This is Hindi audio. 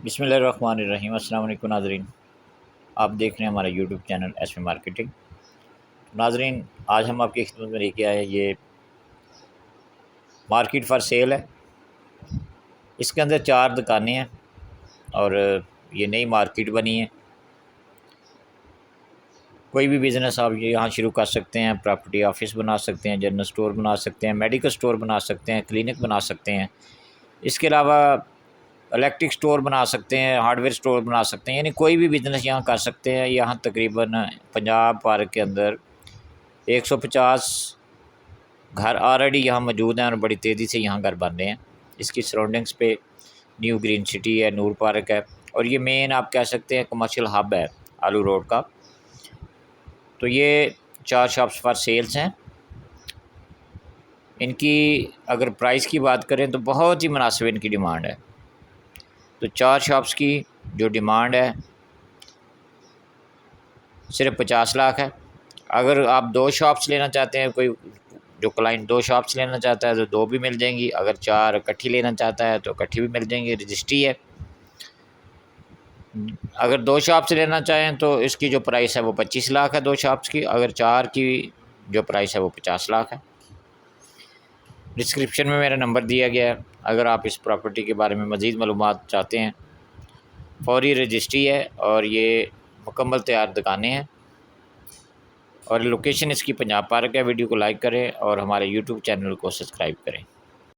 बिस्मिल्लाहिर्रहमानिर्रहीम। अस्सलाम वालेकुम नाज़रीन, आप देख रहे हैं हमारा यूट्यूब चैनल एसपी मार्केटिंग। नाज़रीन, आज हम आपकी खिदमत में लेके आए ये मार्केट फॉर सेल है। इसके अंदर 4 दुकानें हैं और ये नई मार्केट बनी है। कोई भी बिज़नेस आप ये यहाँ शुरू कर सकते हैं। प्रॉपर्टी ऑफिस बना सकते हैं, जनरल स्टोर बना सकते हैं, मेडिकल स्टोर बना सकते हैं, क्लिनिक बना सकते हैं। इसके अलावा इलेक्ट्रिक स्टोर बना सकते हैं, हार्डवेयर स्टोर बना सकते हैं, यानी कोई भी बिज़नेस यहाँ कर सकते हैं। यहाँ तकरीबन पंजाब पार्क के अंदर 150 घर ऑलरेडी यहाँ मौजूद हैं और बड़ी तेज़ी से यहाँ घर बन रहे हैं। इसकी सराउंडिंग्स पे न्यू ग्रीन सिटी है, नूर पार्क है और ये मेन आप कह सकते हैं कमर्शियल हब है आलू रोड का। तो ये 4 शॉप्स फॉर सेल्स हैं। इनकी अगर प्राइस की बात करें तो बहुत ही मुनासिब इनकी डिमांड है। तो 4 शॉप्स की जो डिमांड है सिर्फ 50 लाख है। अगर आप 2 शॉप्स लेना चाहते हैं, कोई जो क्लाइंट 2 शॉप्स लेना चाहता है तो 2 भी मिल जाएंगी। अगर 4 इकट्ठी लेना चाहता है तो इकट्ठी भी मिल जाएंगी, रजिस्ट्री है। अगर 2 शॉप्स लेना चाहें तो इसकी जो प्राइस है वो 25 लाख है 2 शॉप्स की। अगर 4 की जो प्राइस है वो 50 लाख है। डिस्क्रिप्शन में मेरा नंबर दिया गया है। अगर आप इस प्रॉपर्टी के बारे में मज़ीद मालूमात चाहते हैं, फौरी रजिस्ट्री है और ये मुकम्मल तैयार दुकानें हैं और लोकेशन इसकी पंजाब पार्क है। वीडियो को लाइक करें और हमारे यूट्यूब चैनल को सब्सक्राइब करें।